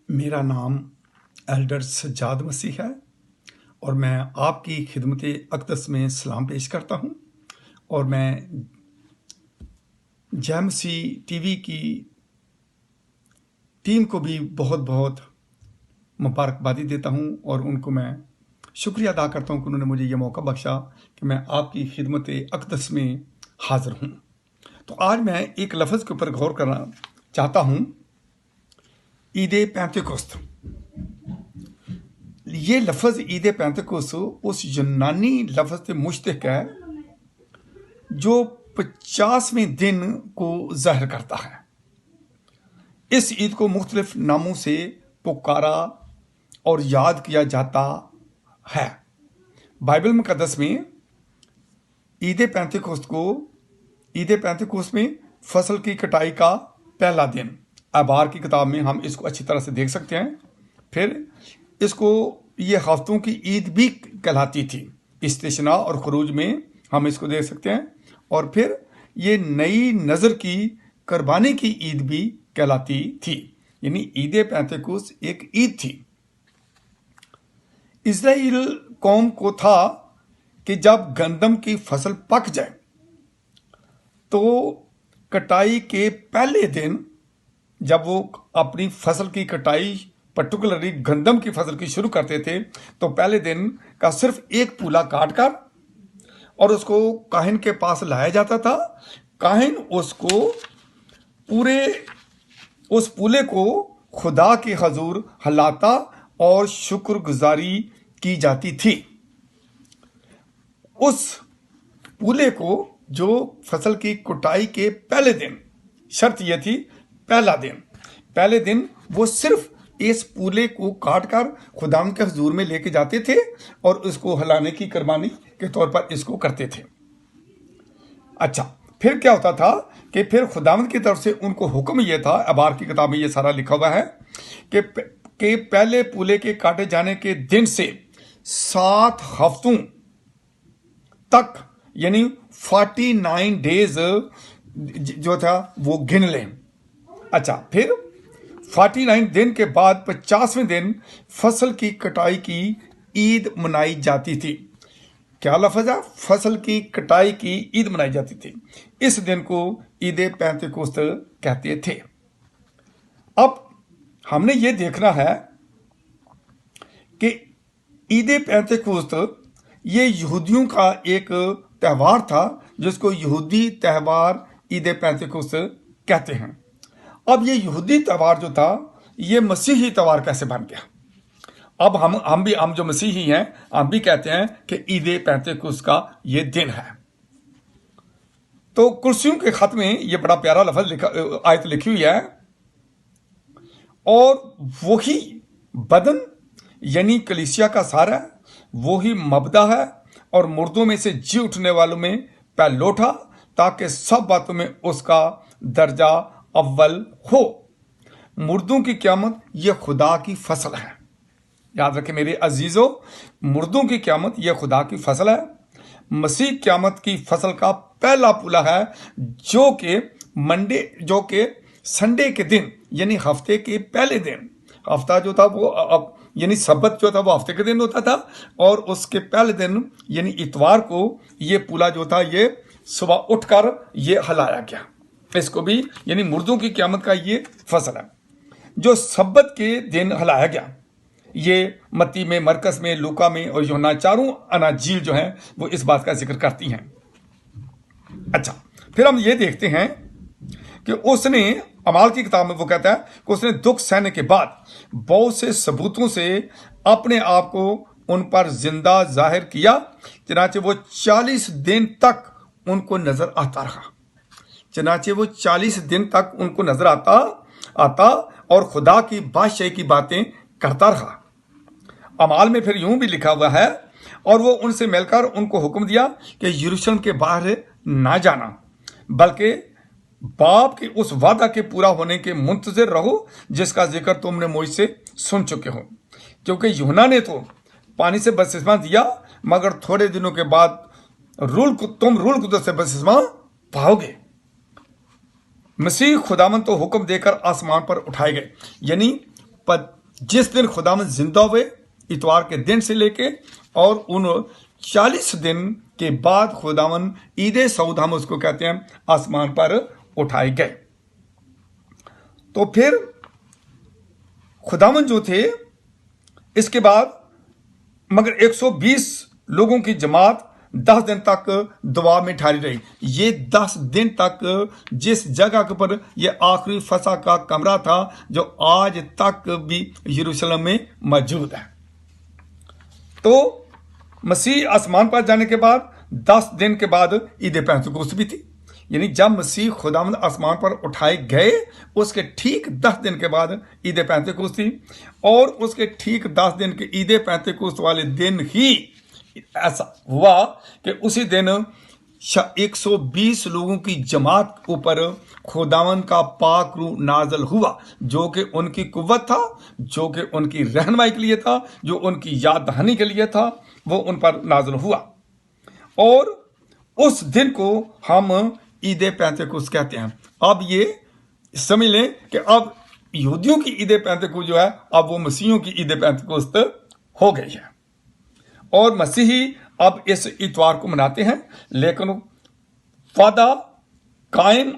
मेरा नाम एल्डर सज्जाद मसीह है और मैं आपकी खिदमत अक़दस में सलाम पेश करता हूँ। और मैं जय मसीह टीवी की टीम को भी बहुत बहुत मुबारकबादी देता हूँ और उनको मैं शुक्रिया अदा करता हूँ कि उन्होंने मुझे ये मौका बख्शा कि मैं आपकी खिदमत अक़दस में हाज़िर हूँ। तो आज मैं एक लफ्ज़ के ऊपर गौर करना चाहता हूँ, ईद पेंतेकोस्त। ये लफ्ज़ ईद पेंतेकोस्त उस यूनानी लफ्ज़ से मुश्तक है जो 50वें दिन को ज़ाहिर करता है। इस ईद को मुख्तलिफ नामों से पुकारा और याद किया जाता है। बाइबल मुक़द्दस में ईद पेंतेकोस्त में फसल की कटाई का पहला दिन, अबार की किताब में हम इसको अच्छी तरह से देख सकते हैं। फिर इसको ये हफ्तों की ईद भी कहलाती थी, इस्तिशना और खुरूज में हम इसको देख सकते हैं। और फिर ये नई नज़र की कुर्बानी की ईद भी कहलाती थी, यानी ईद पेंतेकोस्त एक ईद थी। इज़राइल कौम को था कि जब गंदम की फसल पक जाए तो कटाई के पहले दिन, जब वो अपनी फसल की कटाई पर्टिकुलरली गंदम की फसल की शुरू करते थे, तो पहले दिन का सिर्फ एक पूला काट कर और उसको काहिन के पास लाया जाता था। काहिन उसको उस पूले को खुदा के हजूर हलाता और शुक्रगुजारी की जाती थी। उस पूले को जो फसल की कुटाई के पहले दिन, शर्त यह थी पहले दिन वो सिर्फ इस पूले को काटकर खुदाम के हजूर में लेके जाते थे और उसको हलाने की कुर्बानी के तौर पर इसको करते थे। अच्छा, फिर क्या होता था कि फिर खुदावंद की तरफ से उनको हुक्म यह था, अबार की किताब में यह सारा लिखा हुआ है कि पहले पूले के काटे जाने के दिन से 7 हफ्तों तक, यानी 49 डेज जो था वो गिन लें। अच्छा, फिर 49 दिन के बाद 50वें दिन फसल की कटाई की ईद मनाई जाती थी। क्या लफ्ज़ है? फसल की कटाई की ईद मनाई जाती थी। इस दिन को ईद पेंतेकोस्त कहते थे। अब हमने ये देखना है कि ईद पेंतेकोस्त ये यहूदियों का एक त्यौहार था जिसको यहूदी त्यौहार ईद पेंतेकोस्त कहते हैं। अब ये यहूदी त्यौहार जो था ये मसीही त्यौहार कैसे बन गया? अब हम जो मसीही हैं, हम भी कहते हैं कि ईद पेंतेकोस्त का ये दिन है। तो कुर्सियों के खत में ये बड़ा प्यारा लफ्ज़ आयत लिखी हुई है, और वही बदन यानी कलीसिया का सारा, वही मबदा है और मुर्दों में से जी उठने वालों में पहलोठा, ताकि सब बातों में उसका दर्जा अव्वल हो। मुर्दों की क़यामत यह खुदा की फसल है। याद रखें मेरे अजीजों, मुर्दों की क़यामत यह खुदा की फसल है। मसीह क़यामत की फसल का पहला पूला है जो कि संडे के दिन, यानी हफ्ते के पहले दिन, हफ्ता जो था वो यानी सब्बत जो था वो हफ्ते के दिन होता था, और उसके पहले दिन यानी इतवार को ये पूला जो था ये सुबह उठकर ये हलाया गया। इसको भी यानी मुर्दों की क़यामत का ये फसल है जो सब्बत के दिन हलाया गया। ये मत्ती में, मरकस में, लूका में और यूहन्ना, चारों अनाजील जो हैं वो इस बात का जिक्र करती हैं। अच्छा, फिर हम ये देखते हैं कि उसने अमाल की किताब में वो कहता है कि उसने दुख सहने के बाद बहुत से सबूतों से अपने आप को उन पर जिंदा जाहिर किया, चनाचे वो 40 दिन तक उनको नजर आता रहा। चनाचे वो 40 दिन तक उनको नजर आता और खुदा की बादशाही की बातें करता रहा। अमाल में फिर यूं भी लिखा हुआ है, और वो उनसे मिलकर उनको हुक्म दिया कि यरूशलेम के बाहर ना जाना, बल्कि बाप के उस वादा के पूरा होने के मुंतजिर रहो जिसका जिक्र तुमने मुझसे सुन चुके हो। क्योंकि यूहन्ना ने तो पानी से बपतिस्मा दिया, मगर थोड़े दिनों के बाद तुम रूल कुदस से बपतिस्मा पाओगे। मसीह खुदावन तो हुक्म देकर आसमान पर उठाए गए, यानी जिस दिन खुदावंद जिंदा हुए इतवार के दिन से लेके और उन 40 दिन के बाद खुदावंद ईदे सऊद हम उसको कहते हैं आसमान पर उठाए गए। तो फिर खुदावंद जो थे इसके बाद मगर 120 लोगों की जमात 10 दिन तक दुआ में ठहरी रही। ये 10 दिन तक जिस जगह के ऊपर ये आखिरी फसा का कमरा था जो आज तक भी यरूशलेम में मौजूद है। तो मसीह आसमान पर जाने के बाद 10 दिन के बाद ईद पेंतुकोस्त भी थी, यानी जब मसीह खुदावंद आसमान पर उठाए गए उसके ठीक 10 दिन के बाद ईद पेंतुकोस्त थी। और उसके ठीक 10 दिन के ईद पेंतुकोस्त वाले दिन ही ऐसा हुआ कि उसी दिन 120 लोगों की जमात ऊपर खुदावंद का पाक रूह नाजल हुआ, जो कि उनकी कुव्वत था, जो कि उनकी रहनुमाई के लिए था, जो उनकी याद दहानी के लिए था, वो उन पर नाजल हुआ। और उस दिन को हम ईद पेंतुकोस्त कहते हैं। अब ये समझ लें कि अब यहूदियों की ईद पेंतुकोस्त जो है अब वो मसीहियों की ईद पेंतुकोस्त हो गई है और मसीही अब इस इतवार को मनाते हैं। लेकिन वादा कायम